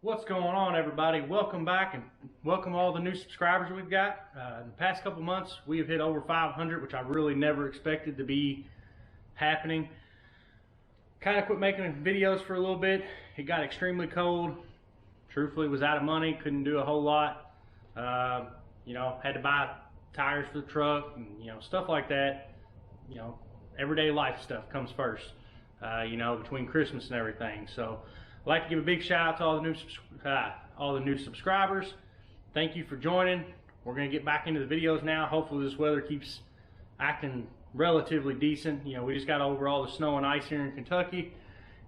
What's going on, everybody? Welcome back, and welcome all the new subscribers we've got. In the past couple months, we have hit over 500, which I really never expected to be happening. Kind of quit making videos for a little bit. It got extremely cold. Truthfully, was out of money, couldn't do a whole lot. Had to buy tires for the truck and stuff like that. Everyday life stuff comes first. Between Christmas and everything. So I'd like to give a big shout out to all the new subscribers. Thank you for joining. We're going to get back into the videos now. Hopefully this weather keeps acting relatively decent. We just got over all the snow and ice here in Kentucky.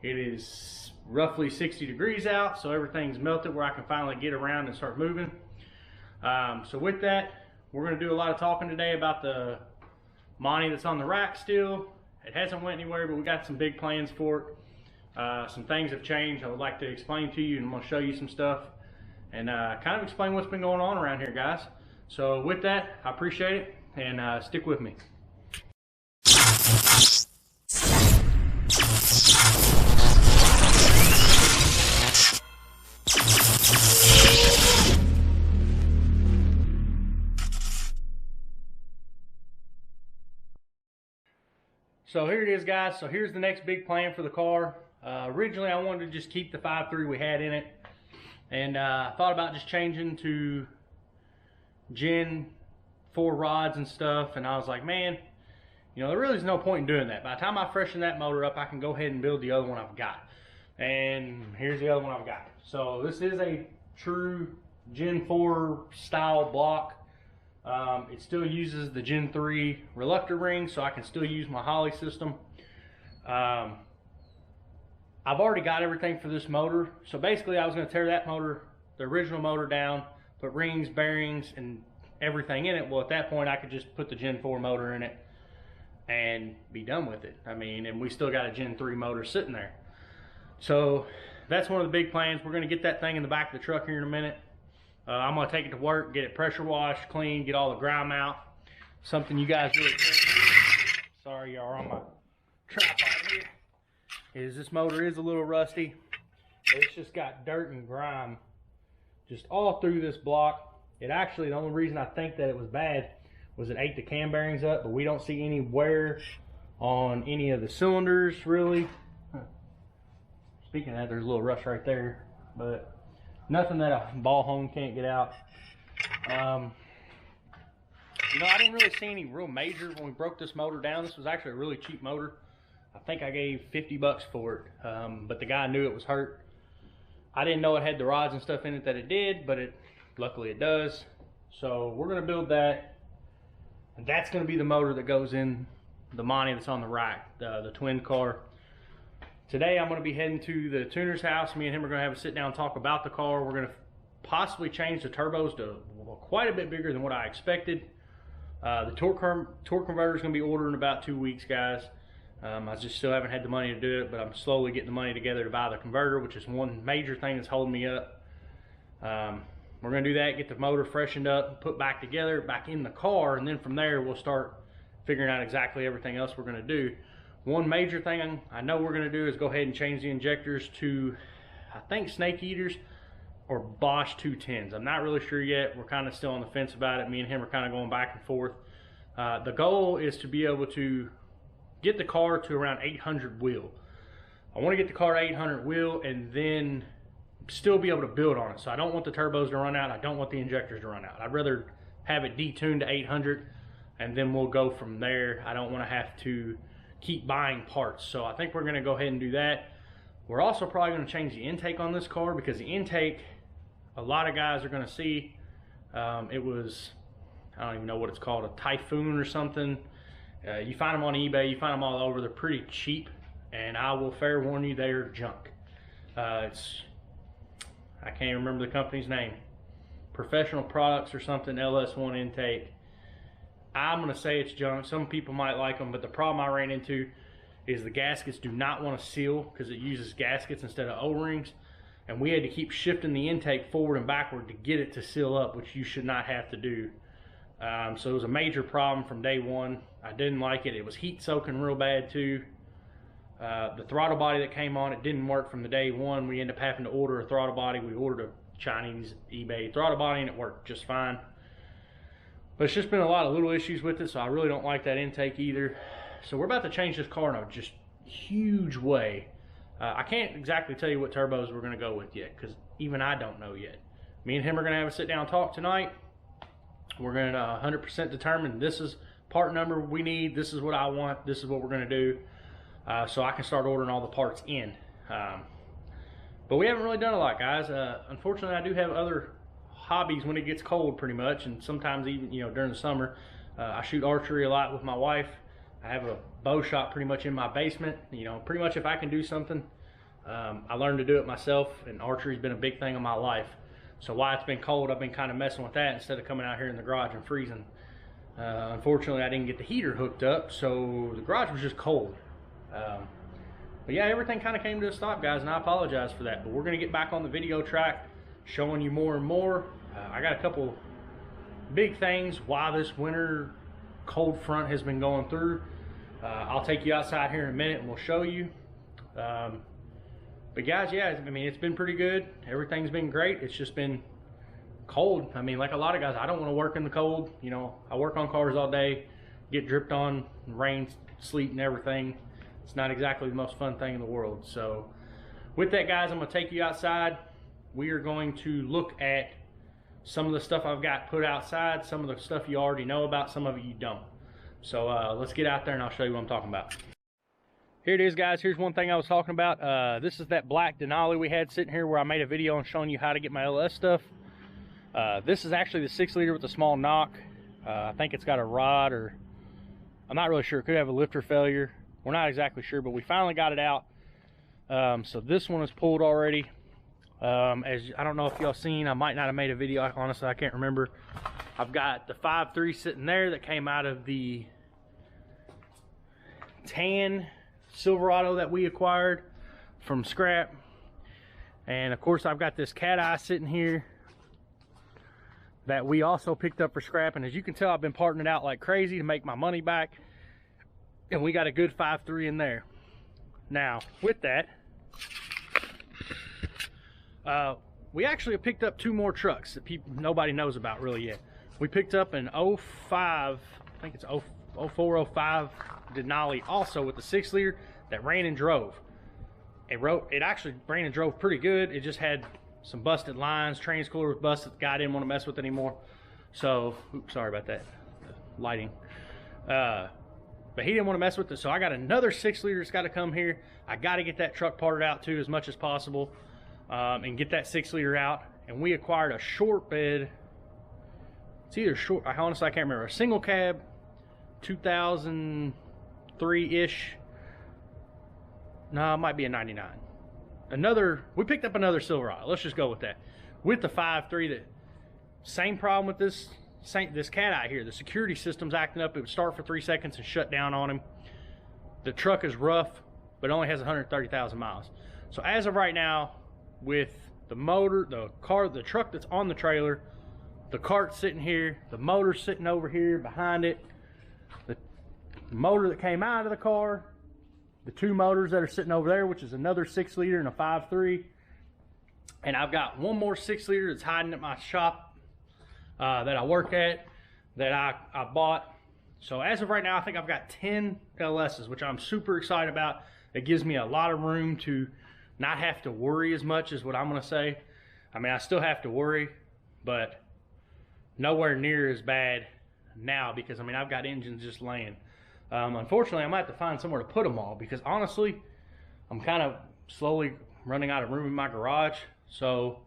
It is roughly 60 degrees out, so everything's melted where I can finally get around and start moving. So with that, we're going to do a lot of talking today about the money that's on the rack still. It hasn't went anywhere, but we got some big plans for it. Some things have changed I would like to explain to you, and I'm going to show you some stuff and kind of explain what's been going on around here, guys. So with that, I appreciate it, and stick with me. So here it is, guys. So here's the next big plan for the car. Originally, I wanted to just keep the 5.3 we had in it, and I thought about just changing to Gen 4 rods and stuff, and I was like, man, there really is no point in doing that. By the time I freshen that motor up, I can go ahead and build the other one I've got. And here's the other one I've got. So this is a true Gen 4 style block. It still uses the Gen 3 reluctor ring, so I can still use my Holley system. I've already got everything for this motor, so basically I was going to tear that motor, the original motor, down, put rings, bearings, and everything in it. Well, at that point I could just put the Gen 4 motor in it and be done with it. And we still got a Gen 3 motor sitting there. So that's one of the big plans. We're going to get that thing in the back of the truck here in a minute. I'm going to take it to work, get it pressure washed, clean, get all the grime out. Something you guys really sorry y'all are on my tripod here, is this motor is a little rusty. It's just got dirt and grime just all through this block. It actually, the only reason I think that it was bad was it ate the cam bearings up, but we don't see any wear on any of the cylinders really. Speaking of that, there's a little rust right there, but nothing that a ball hone can't get out. I didn't really see any real major when we broke this motor down. This was actually a really cheap motor. I think I gave 50 bucks for it, but the guy knew it was hurt. I didn't know it had the rods and stuff in it that it did, but luckily it does. So we're going to build that, and that's going to be the motor that goes in the Monty that's on the rack, the twin car. Today I'm going to be heading to the tuner's house. Me and him are going to have a sit down and talk about the car. We're going to possibly change the turbos to quite a bit bigger than what I expected. The torque converter is going to be ordered in about 2 weeks, guys. I just still haven't had the money to do it, but I'm slowly getting the money together to buy the converter, which is one major thing that's holding me up. We're going to do that, get the motor freshened up, put back together, back in the car, and then from there we'll start figuring out exactly everything else we're going to do. One major thing I know we're going to do is go ahead and change the injectors to, I think, Snake Eaters or Bosch 210s. I'm not really sure yet. We're kind of still on the fence about it. Me and him are kind of going back and forth. The goal is to be able to get the car to around 800 wheel. I want to get the car to 800 wheel and then still be able to build on it. So I don't want the turbos to run out. I don't want the injectors to run out. I'd rather have it detuned to 800 and then we'll go from there. I don't want to have to keep buying parts. So I think we're going to go ahead and do that. We're also probably going to change the intake on this car, because the intake, a lot of guys are going to see, it was, I don't even know what it's called, a Typhoon or something. You find them on eBay, you find them all over. They're pretty cheap, and I will fair warn you, they're junk. I can't remember the company's name. Professional Products or something, LS1 intake. I'm going to say it's junk. Some people might like them, but the problem I ran into is the gaskets do not want to seal because it uses gaskets instead of O-rings. And we had to keep shifting the intake forward and backward to get it to seal up, which you should not have to do. So it was a major problem from day one. I didn't like it. It was heat soaking real bad too. The throttle body that came on it didn't work from the day one. We ended up having to order a throttle body. We ordered a Chinese eBay throttle body and it worked just fine. But it's just been a lot of little issues with it, so I really don't like that intake either. So we're about to change this car in a just huge way. I can't exactly tell you what turbos we're going to go with yet, because even I don't know yet. Me and him are going to have a sit down talk tonight. We're going to 100% determine this is part number we need, this is what I want, this is what we're going to do, so I can start ordering all the parts in. But we haven't really done a lot, guys. Unfortunately, I do have other hobbies when it gets cold, pretty much, and sometimes even during the summer. I shoot archery a lot with my wife. I have a bow shop pretty much in my basement. Pretty much if I can do something, I learned to do it myself, and archery's been a big thing in my life. So while it's been cold, I've been kind of messing with that instead of coming out here in the garage and freezing. Unfortunately, I didn't get the heater hooked up, so the garage was just cold. But yeah, everything kind of came to a stop, guys, and I apologize for that. But we're going to get back on the video track, showing you more and more. I got a couple big things why this winter cold front has been going through. I'll take you outside here in a minute and we'll show you. But guys, yeah, I mean, it's been pretty good. Everything's been great. It's just been cold. I mean, like a lot of guys, I don't want to work in the cold. I work on cars all day, get dripped on, rain, sleet, and everything. It's not exactly the most fun thing in the world. So with that, guys, I'm going to take you outside. We are going to look at some of the stuff I've got put outside, some of the stuff you already know about, some of it you don't. So let's get out there and I'll show you what I'm talking about. Here it is, guys. Here's one thing I was talking about. This is that black Denali we had sitting here where I made a video on showing you how to get my LS stuff. This is actually the 6-liter with a small knock. I think it's got a rod, or I'm not really sure. It could have a lifter failure. We're not exactly sure, but we finally got it out. So this one is pulled already. As I don't know if y'all seen, I might not have made a video. Honestly, I can't remember. I've got the 5.3 sitting there that came out of the tan Silverado that we acquired from scrap. And of course, I've got this cat eye sitting here that we also picked up for scrap. And as you can tell, I've been parting it out like crazy to make my money back. And we got a good 5.3 in there. Now, with that, we actually have picked up 2 more trucks that nobody knows about really yet. We picked up an 05, I think it's 04, 05 Denali, also with the 6-liter that ran and drove. It actually ran and drove pretty good. It just had some busted lines. Trains cooler was busted. The guy didn't want to mess with it anymore. So, oops, sorry about that, the lighting. But he didn't want to mess with it. So I got another 6-liter that's got to come here. I got to get that truck parted out too as much as possible, and get that 6-liter out. And we acquired a short bed. It's either short, I honestly can't remember, a single cab 2003-ish. No, it might be a 99. We picked up another Silverado. Let's just go with that. With the 5.3, that same problem with this cat eye here. The security system's acting up. It would start for 3 seconds and shut down on him. The truck is rough, but only has 130,000 miles. So as of right now, with the motor, the truck that's on the trailer, the cart's sitting here, the motor's sitting over here behind it, the motor that came out of the car, the 2 motors that are sitting over there, which is another 6-liter and a 5.3, and I've got one more 6-liter that's hiding at my shop that I work at, that I bought. So as of right now, I think I've got 10 LSs, which I'm super excited about. It gives me a lot of room to not have to worry as much, is what I'm gonna say. I mean, I still have to worry, but nowhere near as bad now, because I mean, I've got engines just laying. Unfortunately, I might have to find somewhere to put them all, because honestly, I'm kind of slowly running out of room in my garage. So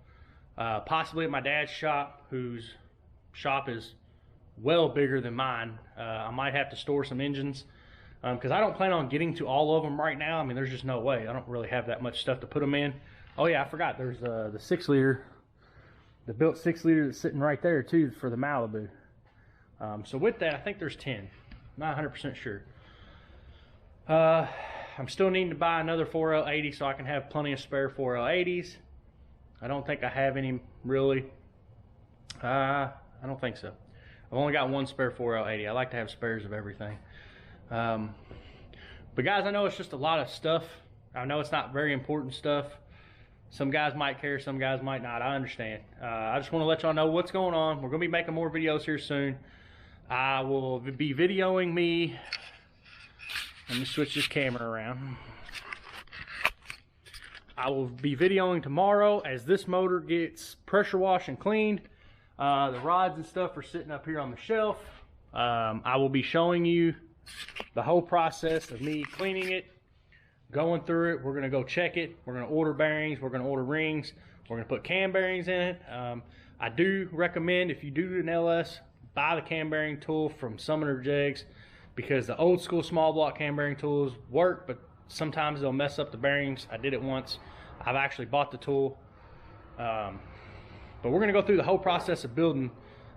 possibly at my dad's shop, whose shop is well bigger than mine, I might have to store some engines, because I don't plan on getting to all of them right now. I mean, there's just no way. I don't really have that much stuff to put them in. Oh yeah, I forgot, there's the 6-liter, the built 6-liter that's sitting right there too for the Malibu. So with that, I think there's 10. Not 100% sure. I'm still needing to buy another 4L80 so I can have plenty of spare 4L80s. I don't think I have any really. I don't think so. I've only got one spare 4L80. I like to have spares of everything. But guys, I know it's just a lot of stuff. I know it's not very important stuff. Some guys might care, some guys might not. I understand. I just want to let y'all know what's going on. We're going to be making more videos here soon. I will be videoing me. Let me switch this camera around. I will be videoing tomorrow as this motor gets pressure washed and cleaned. The rods and stuff are sitting up here on the shelf. I will be showing you the whole process of me cleaning it, going through it. We're going to go check it. We're going to order bearings. We're going to order rings. We're going to put cam bearings in it. I do recommend, if you do an LS, buy the cam bearing tool from Summoner Jigs, because the old school small block cam bearing tools work, but sometimes they'll mess up the bearings. I did it once. I've actually bought the tool. But we're going to go through the whole process of building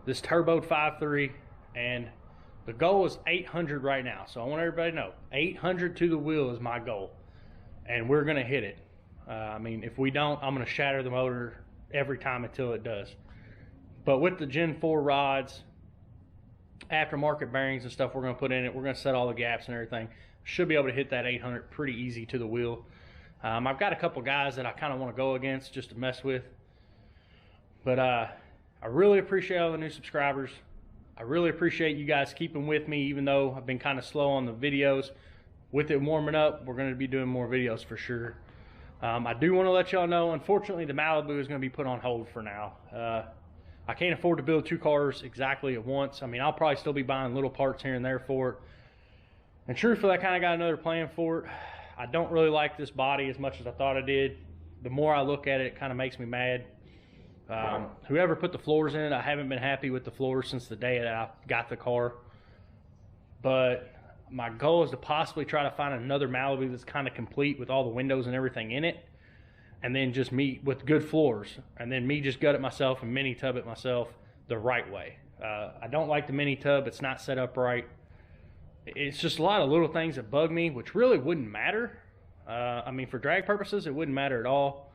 this turboed 5.3, and the goal is 800 right now. So I want everybody to know 800 to the wheel is my goal, and we're going to hit it. I mean, if we don't, I'm going to shatter the motor every time until it does. But with the Gen 4 rods, aftermarket bearings and stuff we're going to put in it, we're going to set all the gaps and everything. Should be able to hit that 800 pretty easy to the wheel. I've got a couple guys that I kind of want to go against just to mess with. But I really appreciate all the new subscribers. I really appreciate you guys keeping with me, even though I've been kind of slow on the videos. With it warming up, we're going to be doing more videos for sure. I do want to let y'all know, unfortunately, the Malibu is going to be put on hold for now. I can't afford to build 2 cars exactly at once. I mean, I'll probably still be buying little parts here and there for it. And truthfully, I kind of got another plan for it. I don't really like this body as much as I thought I did. The more I look at it, it kind of makes me mad. Whoever put the floors in it, I haven't been happy with the floors since the day that I got the car. But my goal is to possibly try to find another Malibu that's kind of complete with all the windows and everything in it, and then just me with good floors, and then me just gut it myself and mini tub it myself the right way. I don't like the mini tub. It's not set up right. It's just a lot of little things that bug me, which really wouldn't matter. I mean, for drag purposes, it wouldn't matter at all.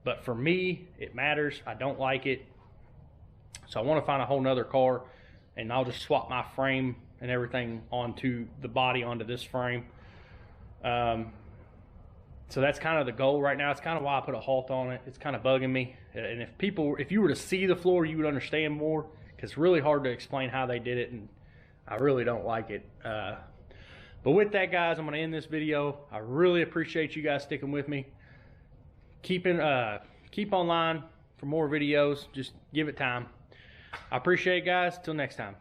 But for me, it matters. I don't like it. So I want to find a whole nother car, and I'll just swap my frame and everything onto the body, onto this frame. So that's kind of the goal right now. It's kind of why I put a halt on it. It's kind of bugging me. And if you were to see the floor, you would understand more, because it's really hard to explain how they did it, and I really don't like it. But with that, guys, I'm going to end this video. I really appreciate you guys sticking with me. Keep online for more videos. Just give it time. I appreciate it, guys. Till next time.